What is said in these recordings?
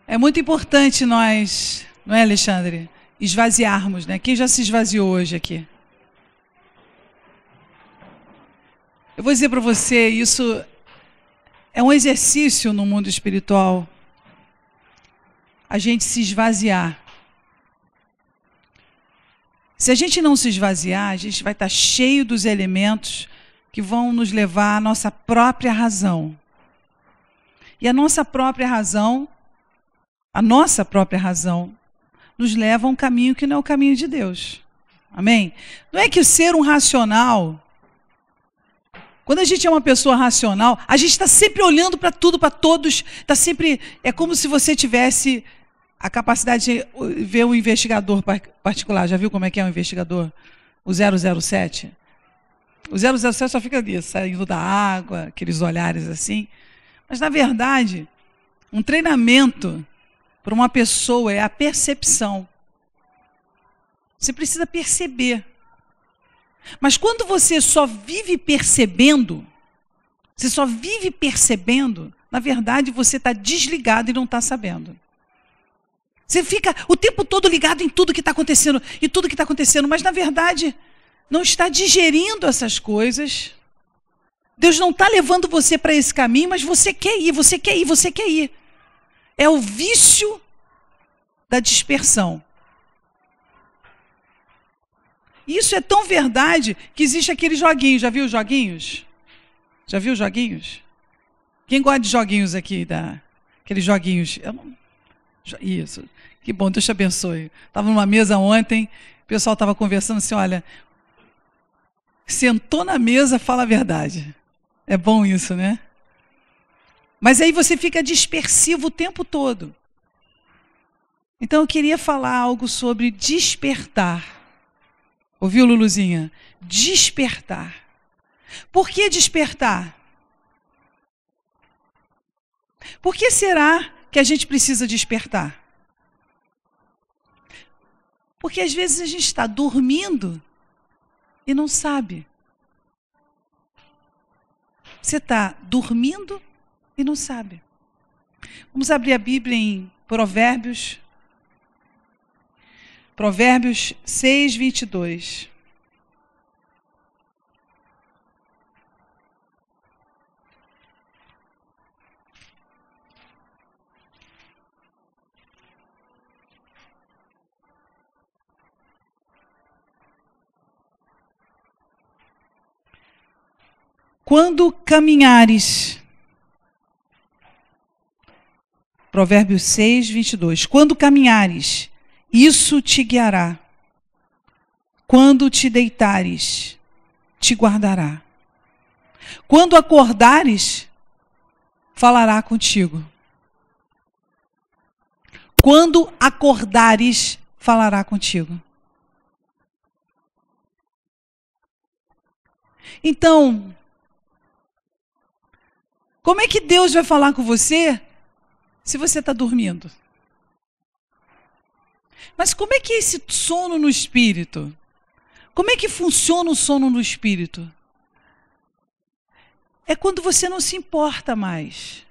É muito importante nós, não é, Alexandre, esvaziarmos, né? Quem já se esvaziou hoje aqui? Eu vou dizer para você, isso é um exercício no mundo espiritual, a gente se esvaziar. Se a gente não se esvaziar, a gente vai estar cheio dos elementos que vão nos levar à nossa própria razão. E a nossa própria razão nos leva a um caminho que não é o caminho de Deus. Amém? Não é que ser um racional, quando a gente é uma pessoa racional, a gente está sempre olhando para tudo, para todos, está sempre, é como se você tivesse a capacidade de ver um investigador particular. Já viu como é que é um investigador? O 007. O 007 só fica ali, saindo da água, aqueles olhares assim. Mas, na verdade, um treinamento para uma pessoa é a percepção. Você precisa perceber. Mas quando você só vive percebendo, na verdade você está desligado e não está sabendo. Você fica o tempo todo ligado em tudo que está acontecendo, mas na verdade não está digerindo essas coisas. Deus não está levando você para esse caminho, mas você quer ir. É o vício da dispersão. Isso é tão verdade que existe aqueles joguinhos. Já viu os joguinhos? Já viu os joguinhos? Quem gosta de joguinhos aqui? Aqueles joguinhos. Isso. Que bom, Deus te abençoe. Estava numa mesa ontem, o pessoal estava conversando assim, olha, sentou na mesa, fala a verdade. É bom isso, né? Mas aí você fica dispersivo o tempo todo. Então eu queria falar algo sobre despertar. Ouviu, Luluzinha? Despertar. Por que despertar? Por que será que a gente precisa despertar? Porque às vezes a gente está dormindo e não sabe. Você está dormindo e não sabe. Vamos abrir a Bíblia em Provérbios 6, 22. Quando caminhares, Provérbios 6, 22. Quando caminhares, isso te guiará. Quando te deitares, te guardará. Quando acordares, falará contigo. Quando acordares, falará contigo. Então, como é que Deus vai falar com você se você está dormindo? Mas como é que é esse sono no espírito? Como é que funciona o sono no espírito? É quando você não se importa mais.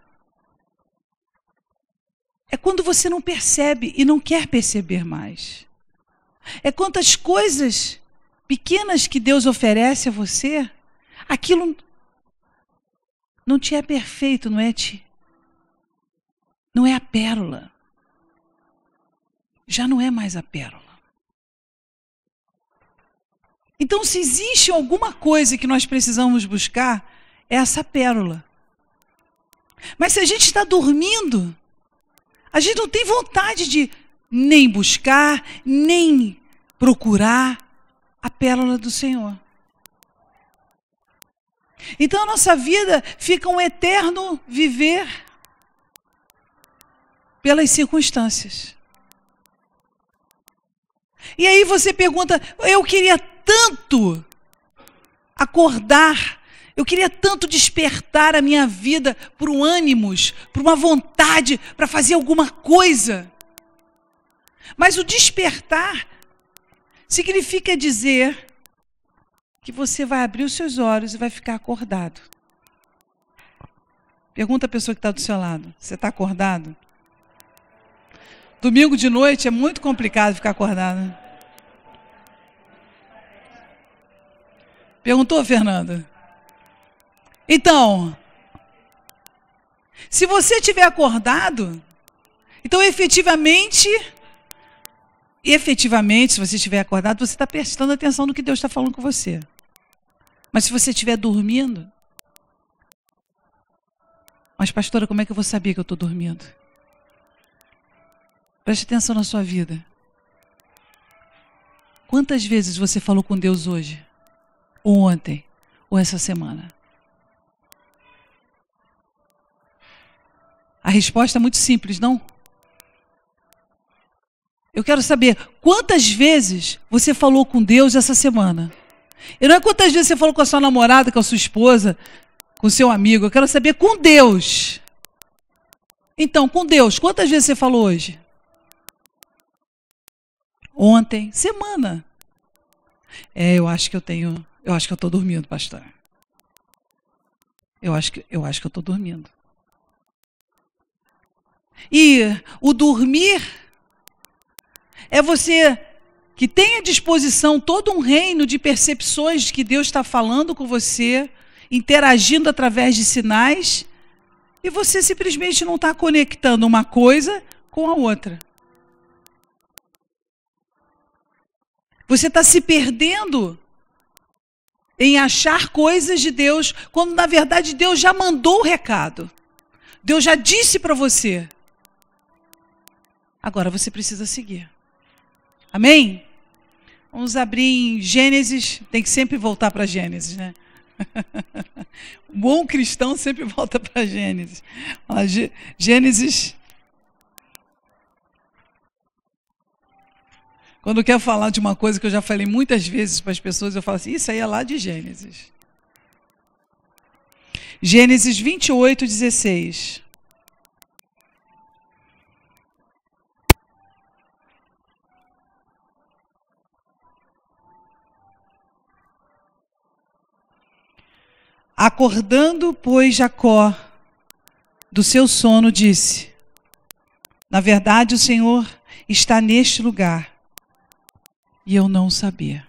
É quando você não percebe e não quer perceber mais. É quando as coisas pequenas que Deus oferece a você, aquilo não te é perfeito, não é a pérola. Já não é mais a pérola. Então, se existe alguma coisa que nós precisamos buscar, é essa pérola. Mas se a gente está dormindo, a gente não tem vontade de nem buscar, nem procurar a pérola do Senhor. Então a nossa vida fica um eterno viver pelas circunstâncias. E aí você pergunta, eu queria tanto acordar, eu queria tanto despertar a minha vida por um ânimos, por uma vontade para fazer alguma coisa. Mas o despertar significa dizer que você vai abrir os seus olhos e vai ficar acordado. Pergunta a pessoa que está do seu lado, você está acordado? Domingo de noite é muito complicado ficar acordado. Perguntou, Fernanda? Então, se você estiver acordado, então efetivamente, se você estiver acordado, você está prestando atenção no que Deus está falando com você. Mas se você estiver dormindo, mas pastora, como é que eu vou saber que eu estou dormindo? Preste atenção na sua vida. Quantas vezes você falou com Deus hoje? Ou ontem? Ou essa semana? A resposta é muito simples, não? Eu quero saber quantas vezes você falou com Deus essa semana. E não é quantas vezes você falou com a sua namorada, com a sua esposa, com o seu amigo. Eu quero saber com Deus. Então, com Deus, quantas vezes você falou hoje? Ontem, semana. Eu acho que eu estou dormindo, pastor. Eu acho que eu estou dormindo. E o dormir é você que tem à disposição todo um reino de percepções que Deus está falando com você, interagindo através de sinais, e você simplesmente não está conectando uma coisa com a outra. Você está se perdendo em achar coisas de Deus, quando na verdade Deus já mandou o recado. Deus já disse para você. Agora você precisa seguir. Amém? Vamos abrir em Gênesis. Tem que sempre voltar para Gênesis, né? O bom cristão sempre volta para Gênesis. Gênesis. Quando eu quero falar de uma coisa que eu já falei muitas vezes para as pessoas, eu falo assim, isso aí é lá de Gênesis. Gênesis 28, 16. Acordando, pois, Jacó do seu sono, disse: na verdade, o Senhor está neste lugar, e eu não sabia.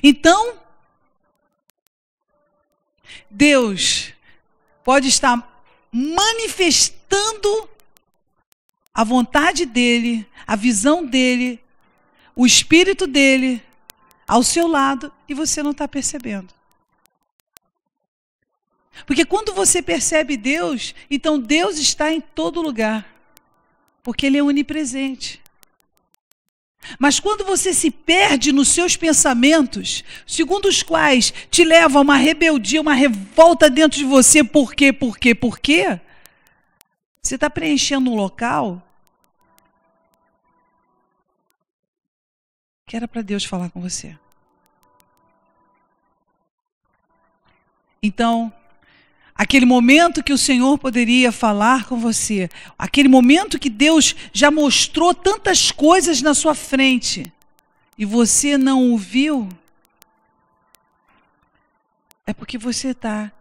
Então, Deus pode estar manifestando a vontade dele, a visão dele, o espírito dele ao seu lado, e você não está percebendo. Porque quando você percebe Deus, então Deus está em todo lugar, porque Ele é onipresente. Mas quando você se perde nos seus pensamentos, segundo os quais te levam a uma rebeldia, uma revolta dentro de você, por quê? Você está preenchendo um local que era para Deus falar com você. Então, aquele momento que o Senhor poderia falar com você, aquele momento que Deus já mostrou tantas coisas na sua frente e você não o viu, é porque você está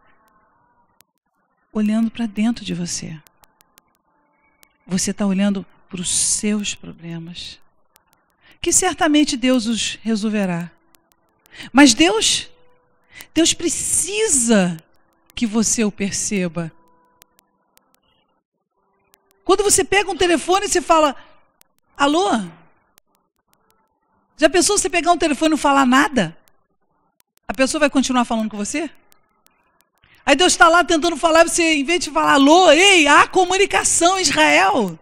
olhando para dentro de você. Você está olhando para os seus problemas, que certamente Deus os resolverá. Mas Deus precisa que você o perceba. Quando você pega um telefone e você fala, alô? Já pensou você pegar um telefone e não falar nada? A pessoa vai continuar falando com você? Aí Deus está lá tentando falar, você, em vez de falar alô, ei, há comunicação em Israel.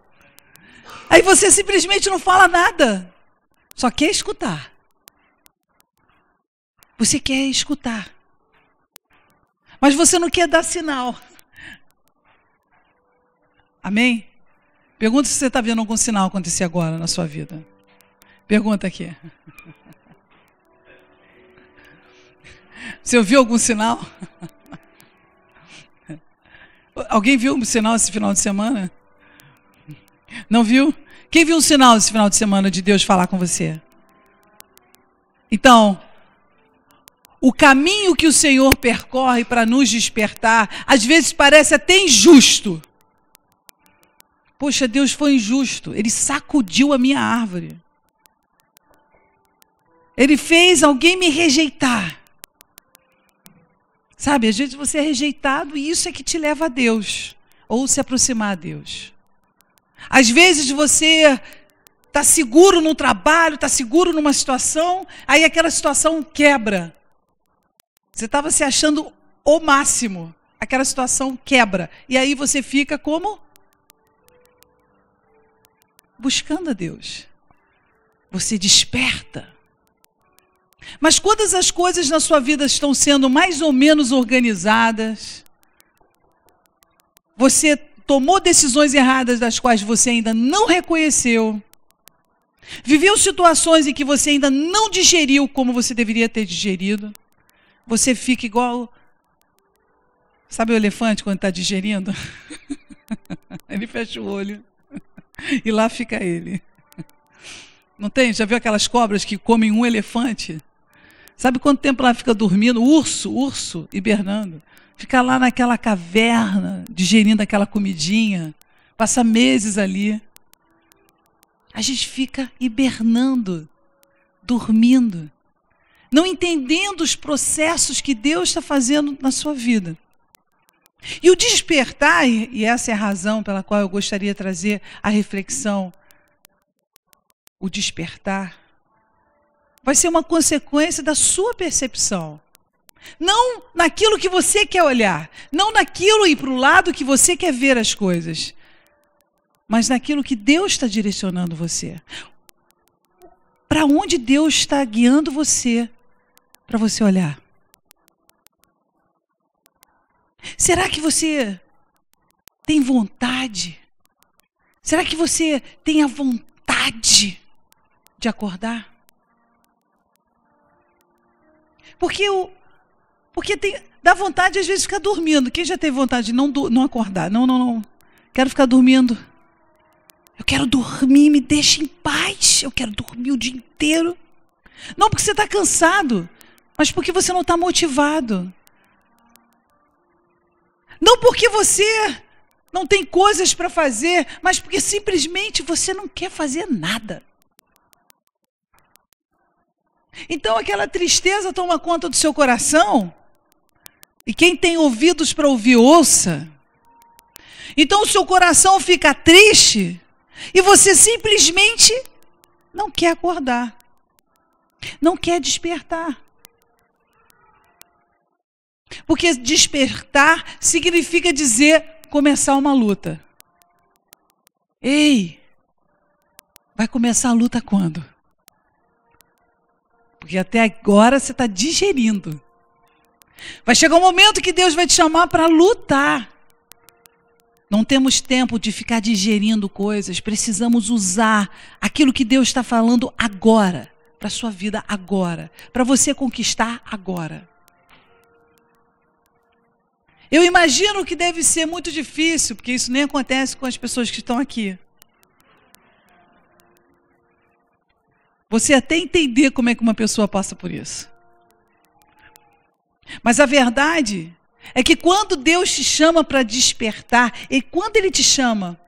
Aí você simplesmente não fala nada. Só quer escutar. Você quer escutar. Mas você não quer dar sinal. Amém? Pergunta se você está vendo algum sinal acontecer agora na sua vida. Pergunta aqui. Você ouviu algum sinal? Alguém viu um sinal esse final de semana? Não viu? Quem viu um sinal esse final de semana de Deus falar com você? Então, o caminho que o Senhor percorre para nos despertar, às vezes parece até injusto. Poxa, Deus foi injusto. Ele sacudiu a minha árvore. Ele fez alguém me rejeitar. Sabe, às vezes você é rejeitado e isso é que te leva a Deus. Ou se aproximar a Deus. Às vezes você está seguro no trabalho, está seguro numa situação, aí aquela situação quebra. Você estava se achando o máximo. Aquela situação quebra. E aí você fica como? Buscando a Deus. Você desperta. Mas quando as coisas na sua vida estão sendo mais ou menos organizadas, você tomou decisões erradas das quais você ainda não reconheceu, viveu situações em que você ainda não digeriu como você deveria ter digerido, você fica igual... Sabe o elefante quando está digerindo? Ele fecha o olho e lá fica ele. Não tem? Já viu aquelas cobras que comem um elefante? Sabe quanto tempo ela fica dormindo? Urso, hibernando. Fica lá naquela caverna, digerindo aquela comidinha. Passa meses ali. A gente fica hibernando, dormindo. Não entendendo os processos que Deus está fazendo na sua vida. E o despertar, e essa é a razão pela qual eu gostaria de trazer a reflexão, o despertar, vai ser uma consequência da sua percepção. Não naquilo que você quer olhar, não naquilo e para o lado que você quer ver as coisas, mas naquilo que Deus está direcionando você. Para onde Deus está guiando você, para você olhar. Será que você tem vontade? Será que você tem a vontade de acordar? Porque dá vontade às vezes de ficar dormindo. Quem já teve vontade de não acordar? Não. Quero ficar dormindo. Eu quero dormir, me deixa em paz. Eu quero dormir o dia inteiro. Não porque você está cansado, mas porque você não está motivado. Não porque você não tem coisas para fazer, mas porque simplesmente você não quer fazer nada. Então aquela tristeza toma conta do seu coração. E quem tem ouvidos para ouvir, ouça. Então o seu coração fica triste e você simplesmente não quer acordar. Não quer despertar. Porque despertar significa começar uma luta. Ei, vai começar a luta quando? Porque até agora você está digerindo. Vai chegar um momento que Deus vai te chamar para lutar. Não temos tempo de ficar digerindo coisas. Precisamos usar aquilo que Deus está falando agora. Para a sua vida agora. Para você conquistar agora. Eu imagino que deve ser muito difícil, porque isso nem acontece com as pessoas que estão aqui. Você até entender como é que uma pessoa passa por isso. Mas a verdade é que quando Deus te chama para despertar, e quando Ele te chama,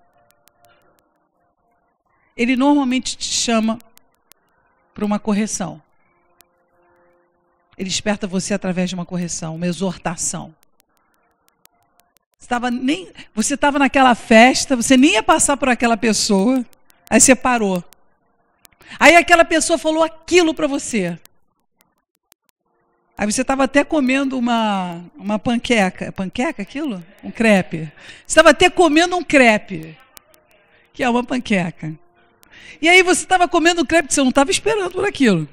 Ele normalmente te chama para uma correção. Ele desperta você através de uma correção, uma exortação. Você estava naquela festa, você nem ia passar por aquela pessoa, aí você parou. Aí aquela pessoa falou aquilo para você. Aí você estava até comendo uma panqueca. Panqueca aquilo? Um crepe. Você estava até comendo um crepe, que é uma panqueca. E aí você estava comendo um crepe, você não estava esperando por aquilo.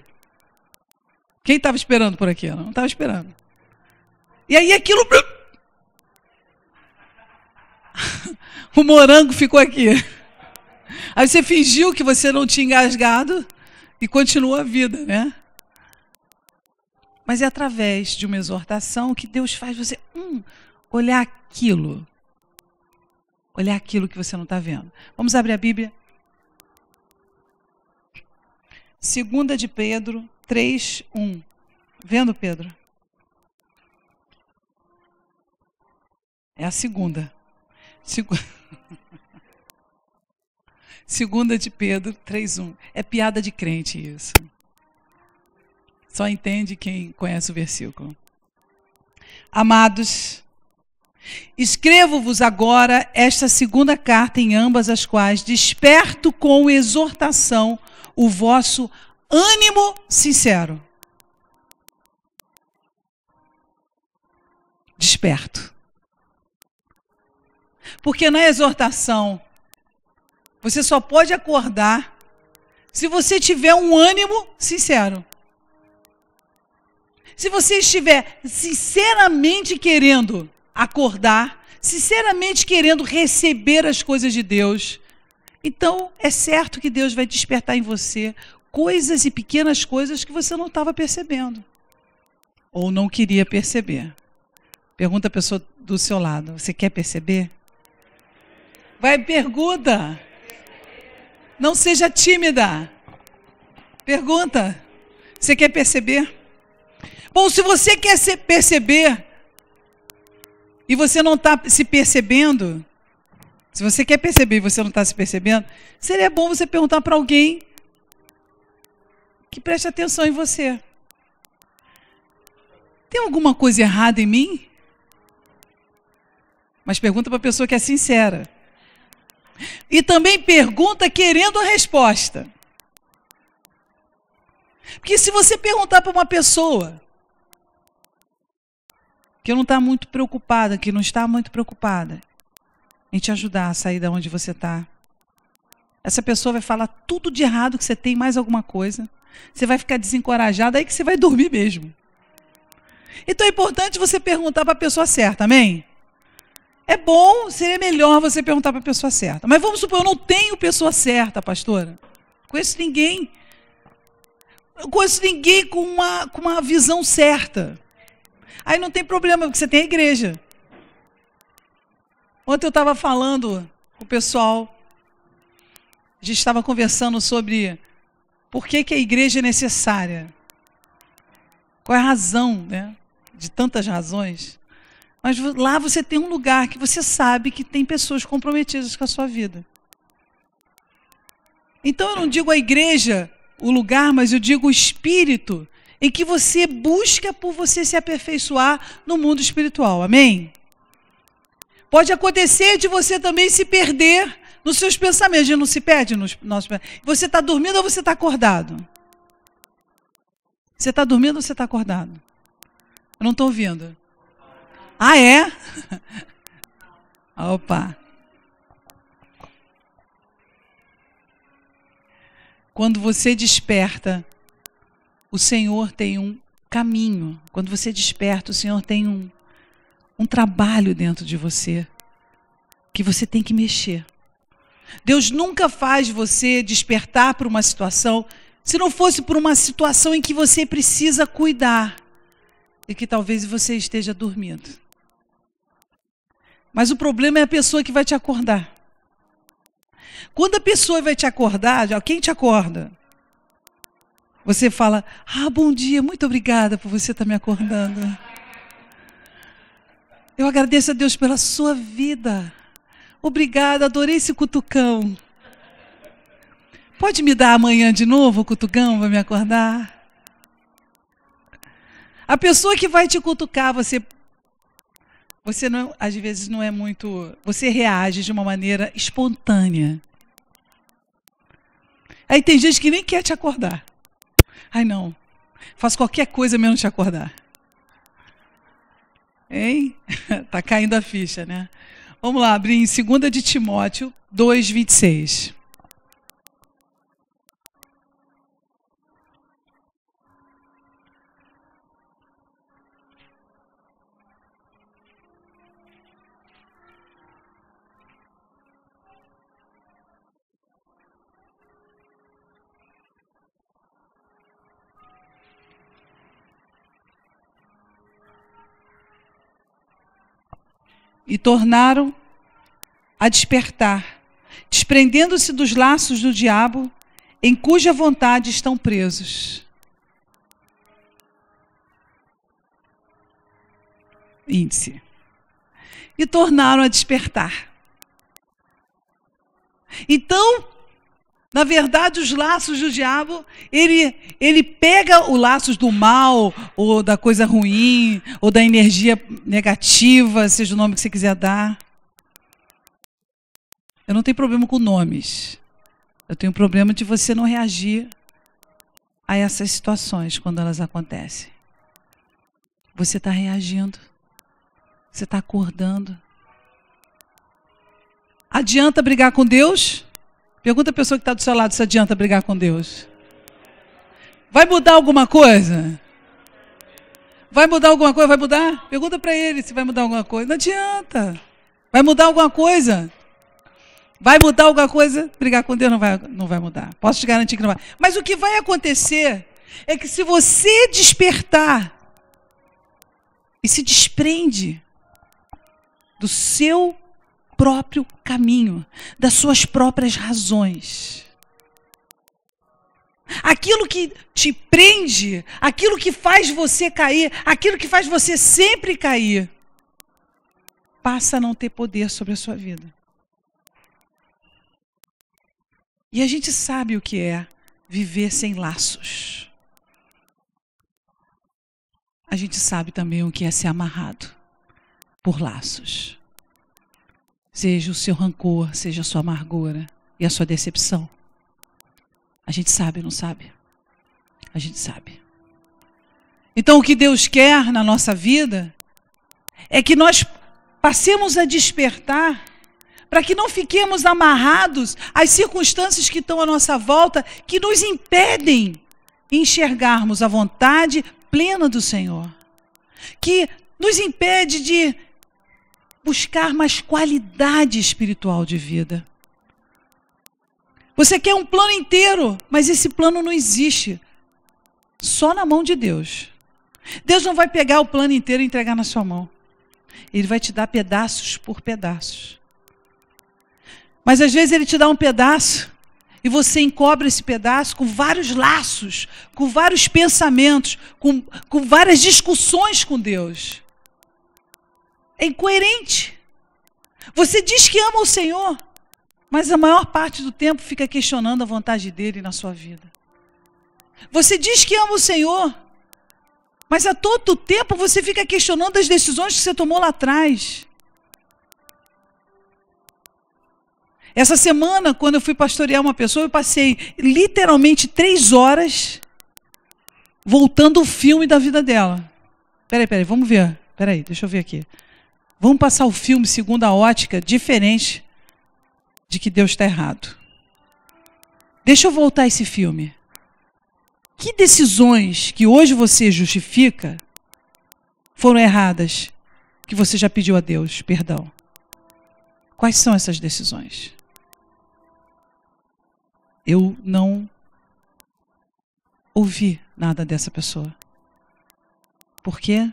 Quem estava esperando por aquilo? Não estava esperando. E aí aquilo... O morango ficou aqui. Aí você fingiu que você não tinha engasgado e continuou a vida, né? Mas é através de uma exortação que Deus faz você olhar aquilo. Olhar aquilo que você não está vendo. Vamos abrir a Bíblia. 2 de Pedro 3:1. Vendo, Pedro? É a segunda. 2 de Pedro 3:1. É piada de crente isso. Só entende quem conhece o versículo. Amados, escrevo-vos agora esta segunda carta, em ambas as quais desperto com exortação o vosso ânimo sincero. Desperto. Porque na exortação, você só pode acordar se você tiver um ânimo sincero. Se você estiver sinceramente querendo acordar, sinceramente querendo receber as coisas de Deus, então é certo que Deus vai despertar em você coisas e pequenas coisas que você não estava percebendo. Ou não queria perceber. Pergunta a pessoa do seu lado, você quer perceber? Vai, pergunta. Não seja tímida. Pergunta. Você quer perceber? Bom, se você quer perceber e você não está se percebendo, se você quer perceber e você não está se percebendo, seria bom você perguntar para alguém que preste atenção em você. Tem alguma coisa errada em mim? Mas pergunta para a pessoa que é sincera. E também pergunta querendo a resposta. Porque se você perguntar para uma pessoa que não está muito preocupada, em te ajudar a sair de onde você está, essa pessoa vai falar tudo de errado que você tem, mais alguma coisa. Você vai ficar desencorajado, aí que você vai dormir mesmo. Então é importante você perguntar para a pessoa certa, amém? É bom, seria melhor você perguntar para a pessoa certa. Mas vamos supor, eu não tenho pessoa certa, pastora. Conheço ninguém. Não conheço ninguém com uma visão certa. Aí não tem problema, porque você tem a igreja. Ontem eu estava falando com o pessoal, a gente estava conversando sobre por que a igreja é necessária. Qual é a razão, né? De tantas razões. Mas lá você tem um lugar que você sabe que tem pessoas comprometidas com a sua vida. Então eu não digo a igreja, o lugar, mas eu digo o espírito em que você busca por você se aperfeiçoar no mundo espiritual. Amém? Pode acontecer de você também se perder nos seus pensamentos. A gente não se perde nos nossos pensamentos. Você está dormindo ou você está acordado? Você está dormindo ou você está acordado? Eu não estou ouvindo. Ah, é? Opa. Quando você desperta, o Senhor tem um caminho. Quando você desperta, o Senhor tem um trabalho dentro de você que você tem que mexer. Deus nunca faz você despertar para uma situação se não fosse por uma situação em que você precisa cuidar e que talvez você esteja dormindo. Mas o problema é a pessoa que vai te acordar. Quando a pessoa vai te acordar, quem te acorda? Você fala, bom dia, muito obrigada por você estar me acordando. Eu agradeço a Deus pela sua vida. Obrigada, adorei esse cutucão. Pode me dar amanhã de novo o cutucão para me acordar? A pessoa que vai te cutucar, você não, às vezes não é muito... Você reage de uma maneira espontânea. Aí tem gente que nem quer te acordar. Ai, não. Faço qualquer coisa menos te acordar. Hein? Tá caindo a ficha, né? Vamos lá, abrir em 2 de Timóteo 2:26. E tornaram a despertar, desprendendo-se dos laços do diabo, em cuja vontade estão presos. Índice. E tornaram a despertar. Então, Na verdade, os laços do diabo, ele pega os laços do mal, ou da coisa ruim, ou da energia negativa, seja o nome que você quiser dar. Eu não tenho problema com nomes. Eu tenho problema de você não reagir a essas situações quando elas acontecem. Você está reagindo. Você está acordando. Adianta brigar com Deus? Pergunta a pessoa que está do seu lado se adianta brigar com Deus. Vai mudar alguma coisa? Vai mudar alguma coisa? Vai mudar? Pergunta para ele se vai mudar alguma coisa. Não adianta. Vai mudar alguma coisa? Vai mudar alguma coisa? Brigar com Deus não vai mudar. Posso te garantir que não vai. Mas o que vai acontecer é que se você despertar e se desprende do seu próprio caminho, das suas próprias razões. Aquilo que te prende, aquilo que faz você cair, aquilo que faz você sempre cair, passa a não ter poder sobre a sua vida. E a gente sabe o que é viver sem laços. A gente sabe também o que é ser amarrado por laços. Seja o seu rancor, seja a sua amargura e a sua decepção. A gente sabe, não sabe? A gente sabe. Então, o que Deus quer na nossa vida é que nós passemos a despertar para que não fiquemos amarrados às circunstâncias que estão à nossa volta, que nos impedem de enxergarmos a vontade plena do Senhor. Que nos impede de buscar mais qualidade espiritual de vida. Você quer um plano inteiro, mas esse plano não existe. Só na mão de Deus. Deus não vai pegar o plano inteiro e entregar na sua mão. Ele vai te dar pedaços por pedaços. Mas às vezes ele te dá um pedaço e você encobre esse pedaço com vários laços, com vários pensamentos, com várias discussões com Deus. É incoerente. Você diz que ama o Senhor, mas a maior parte do tempo fica questionando a vontade dele na sua vida. Você diz que ama o Senhor, mas a todo tempo você fica questionando as decisões que você tomou lá atrás. Essa semana, quando eu fui pastorear uma pessoa, eu passei literalmente 3 horas voltando o filme da vida dela. Peraí, vamos ver. Peraí, deixa eu ver aqui. Vamos passar o filme segundo a ótica diferente de que Deus está errado. Deixa eu voltar esse filme. Que decisões que hoje você justifica foram erradas, que você já pediu a Deus perdão? Quais são essas decisões? Eu não ouvi nada dessa pessoa. Por quê?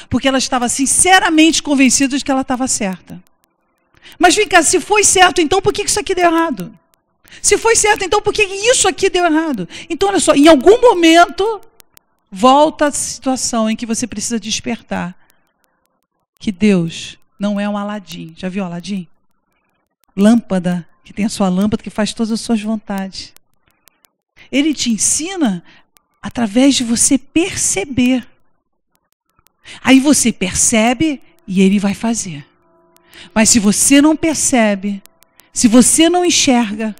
Porque ela estava sinceramente convencida de que ela estava certa. Mas vem cá, se foi certo, então por que isso aqui deu errado? Se foi certo, então por que isso aqui deu errado? Então, olha só, em algum momento, volta a situação em que você precisa despertar que Deus não é um Aladim. Já viu Aladim? Lâmpada, que tem a sua lâmpada que faz todas as suas vontades. Ele te ensina através de você perceber. Aí você percebe e ele vai fazer. Mas se você não percebe, se você não enxerga,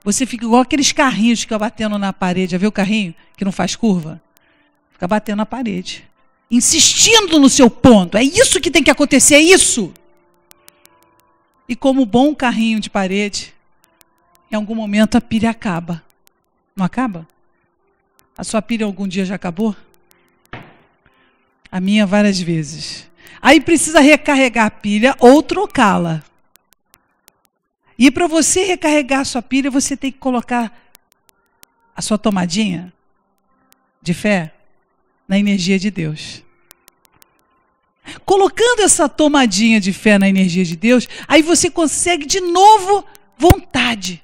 você fica igual aqueles carrinhos que ficam batendo na parede. Já viu o carrinho que não faz curva? Fica batendo na parede. Insistindo no seu ponto. É isso que tem que acontecer, é isso. E como bom carrinho de parede, em algum momento a pilha acaba. Não acaba? A sua pilha algum dia já acabou? A minha várias vezes. Aí precisa recarregar a pilha ou trocá-la. E para você recarregar a sua pilha, você tem que colocar a sua tomadinha de fé na energia de Deus. Colocando essa tomadinha de fé na energia de Deus, aí você consegue de novo vontade.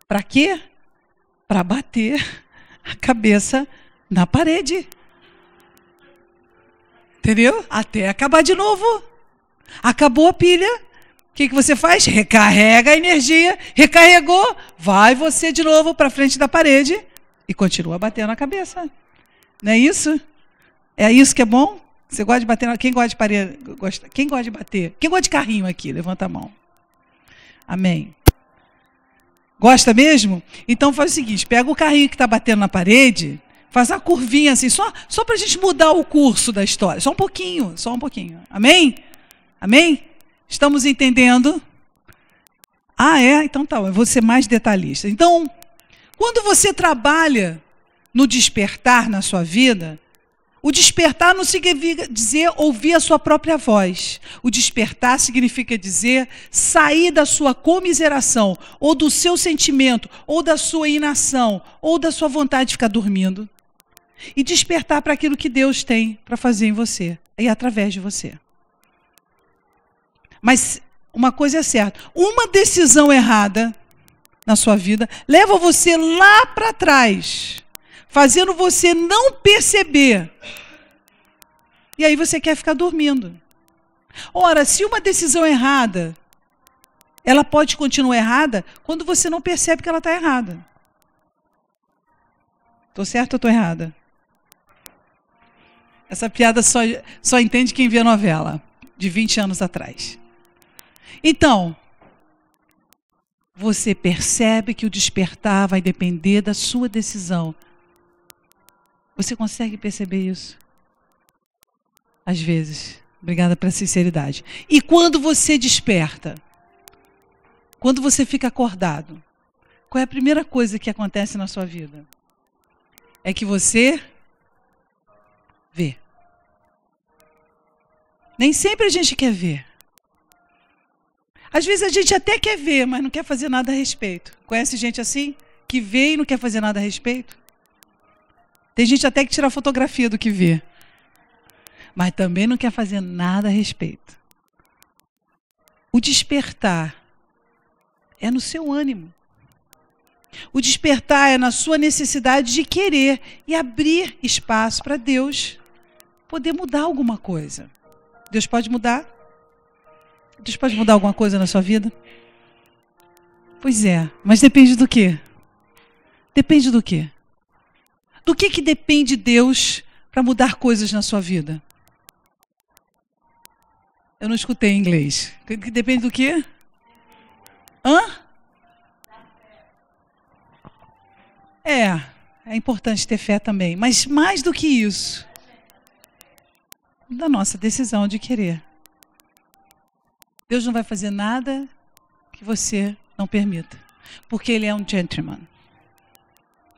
Para quê? Para bater a cabeça na parede. Entendeu? Até acabar de novo. Acabou a pilha, que você faz? Recarrega a energia, recarregou, vai você de novo para frente da parede e continua batendo a cabeça. Não é isso? É isso que é bom? Você gosta de bater? Quem gosta de parede? Quem gosta de bater? Quem gosta de carrinho aqui? Levanta a mão. Amém. Gosta mesmo? Então faz o seguinte, pega o carrinho que está batendo na parede, faz uma curvinha assim, só para a gente mudar o curso da história. Só um pouquinho. Amém? Amém? Estamos entendendo? Ah, é? Então tá, eu vou ser mais detalhista. Então, quando você trabalha no despertar na sua vida, o despertar não significa dizer ouvir a sua própria voz. O despertar significa dizer sair da sua comiseração, ou do seu sentimento, ou da sua inação, ou da sua vontade de ficar dormindo. E despertar para aquilo que Deus tem para fazer em você e através de você. Mas uma coisa é certa, uma decisão errada na sua vida leva você lá para trás, fazendo você não perceber. E aí você quer ficar dormindo. Ora, se uma decisão errada, ela pode continuar errada quando você não percebe que ela está errada. Estou certa ou estou errada? Essa piada só entende quem vê a novela de 20 anos atrás. Então, você percebe que o despertar vai depender da sua decisão. Você consegue perceber isso? Às vezes. Obrigada pela sinceridade. E quando você desperta? Quando você fica acordado? Qual é a primeira coisa que acontece na sua vida? É que você vê. Nem sempre a gente quer ver. Às vezes a gente até quer ver, mas não quer fazer nada a respeito. Conhece gente assim? Que vê e não quer fazer nada a respeito? Tem gente até que tira fotografia do que vê. Mas também não quer fazer nada a respeito. O despertar é no seu ânimo. O despertar é na sua necessidade de querer e abrir espaço para Deus poder mudar alguma coisa. Deus pode mudar? Deus pode mudar alguma coisa na sua vida? Pois é, mas depende do quê? Depende do quê? Do que depende Deus para mudar coisas na sua vida? Eu não escutei em inglês. Depende do quê? É importante ter fé também, mas mais do que isso, da nossa decisão de querer. Deus não vai fazer nada que você não permita, porque Ele é um gentleman.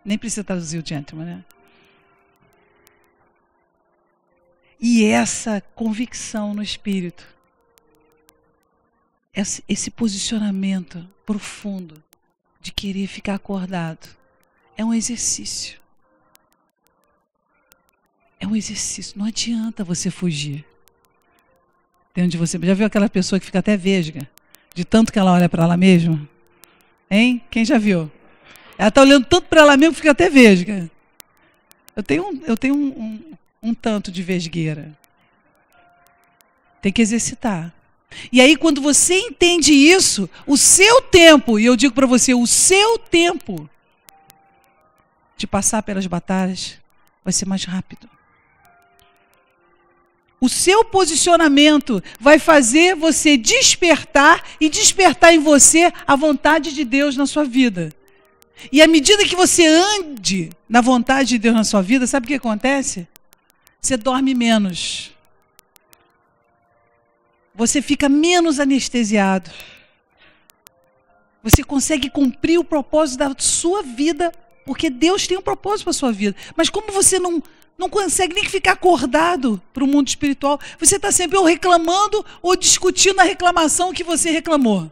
Nem precisa traduzir o gentleman, né? E essa convicção no espírito, esse posicionamento profundo de querer ficar acordado, é um exercício. É um exercício. Não adianta você fugir. Tem onde você já viu aquela pessoa que fica até vesga, de tanto que ela olha para ela mesma? Hein? Quem já viu? Ela está olhando tanto para ela mesma que fica até vesga. Eu tenho um tanto de vesgueira. Tem que exercitar. E aí, quando você entende isso, o seu tempo, e eu digo para você, o seu tempo de passar pelas batalhas vai ser mais rápido. O seu posicionamento vai fazer você despertar e despertar em você a vontade de Deus na sua vida. E à medida que você ande na vontade de Deus na sua vida, sabe o que acontece? Você dorme menos. Você fica menos anestesiado. Você consegue cumprir o propósito da sua vida, porque Deus tem um propósito para a sua vida. Mas como você não consegue nem ficar acordado para o mundo espiritual, você está sempre ou reclamando ou discutindo a reclamação que você reclamou.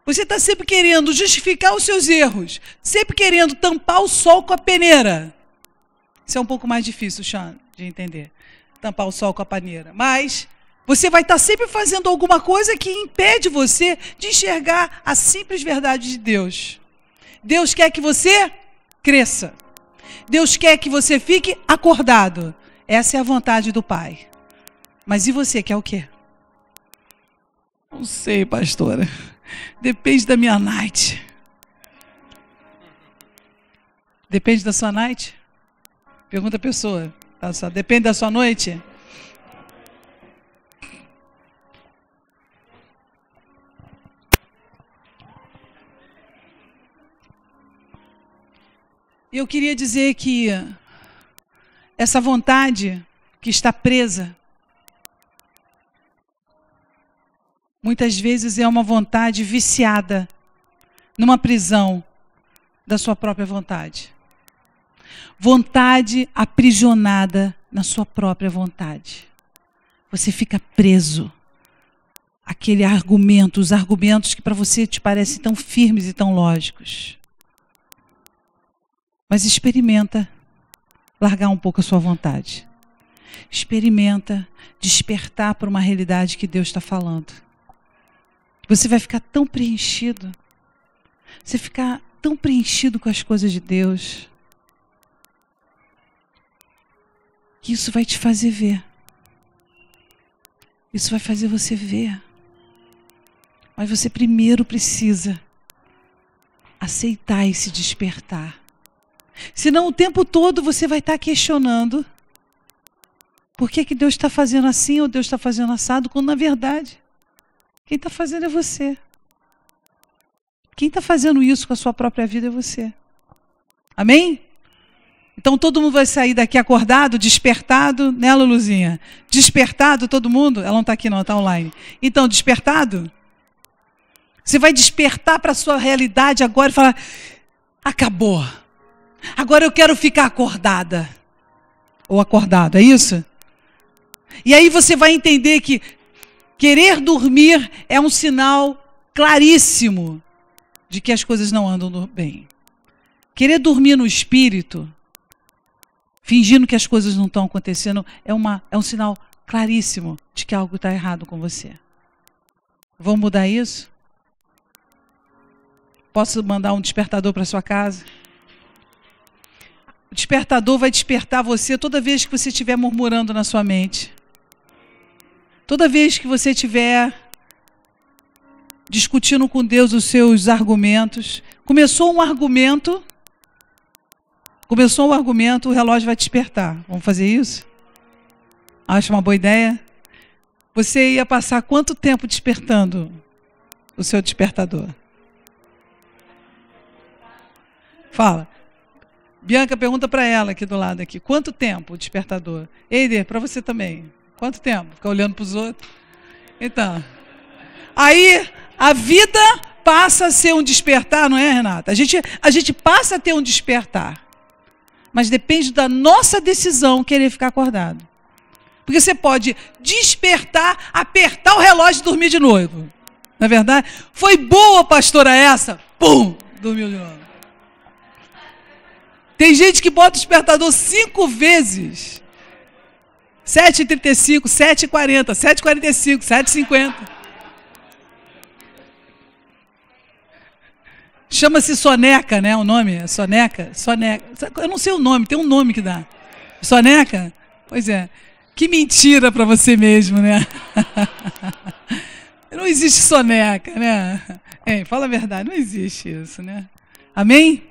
Você está sempre querendo justificar os seus erros, sempre querendo tampar o sol com a peneira. Isso é um pouco mais difícil, Sean, de entender. Tampar o sol com a paneira. Mas você vai estar sempre fazendo alguma coisa que impede você de enxergar a simples verdade de Deus. Deus quer que você cresça. Deus quer que você fique acordado. Essa é a vontade do Pai. Mas e você quer o quê? Não sei, pastora. Depende da minha night. Depende da sua night? Pergunta a pessoa. Depende da sua noite? Eu queria dizer que essa vontade que está presa, muitas vezes é uma vontade viciada numa prisão da sua própria vontade. Vontade aprisionada na sua própria vontade. Você fica preso àquele argumento, os argumentos que para você te parecem tão firmes e tão lógicos. Mas experimenta largar um pouco a sua vontade. Experimenta despertar para uma realidade que Deus está falando. Você vai ficar tão preenchido. Você ficar tão preenchido com as coisas de Deus, que isso vai te fazer ver. Isso vai fazer você ver. Mas você primeiro precisa aceitar esse despertar. Senão o tempo todo você vai estar questionando por que Deus está fazendo assim ou Deus está fazendo assado, quando na verdade quem está fazendo é você. Quem está fazendo isso com a sua própria vida é você. Amém? Então todo mundo vai sair daqui acordado, despertado, né, Luluzinha? Despertado todo mundo? Ela não está aqui não, está online. Então, despertado? Você vai despertar para a sua realidade agora e falar, acabou. Agora eu quero ficar acordada. Ou acordado, é isso? E aí você vai entender que querer dormir é um sinal claríssimo de que as coisas não andam bem. Querer dormir no espírito, fingindo que as coisas não estão acontecendo, é um sinal claríssimo de que algo está errado com você. Vamos mudar isso? Posso mandar um despertador para sua casa? O despertador vai despertar você toda vez que você estiver murmurando na sua mente. Toda vez que você estiver discutindo com Deus os seus argumentos. Começou um argumento, o relógio vai despertar. Vamos fazer isso? Acha uma boa ideia? Você ia passar quanto tempo despertando o seu despertador? Fala. Bianca, pergunta para ela aqui do lado aqui. Quanto tempo o despertador? Eider, para você também. Quanto tempo? Ficar olhando para os outros? Então, aí a vida passa a ser um despertar, não é, Renata? A gente passa a ter um despertar. Mas depende da nossa decisão querer ficar acordado. Porque você pode despertar, apertar o relógio e dormir de novo. Não é verdade? Foi boa, pastora, essa? Pum! Dormiu de novo. Tem gente que bota o despertador 5 vezes. 7h35, 7h40, 7h45, 7h50. Chama-se soneca, né? O nome é soneca? Soneca. Eu não sei o nome, tem um nome que dá. Soneca? Pois é. Que mentira para você mesmo, né? Não existe soneca, né? Fala a verdade, não existe isso, né? Amém?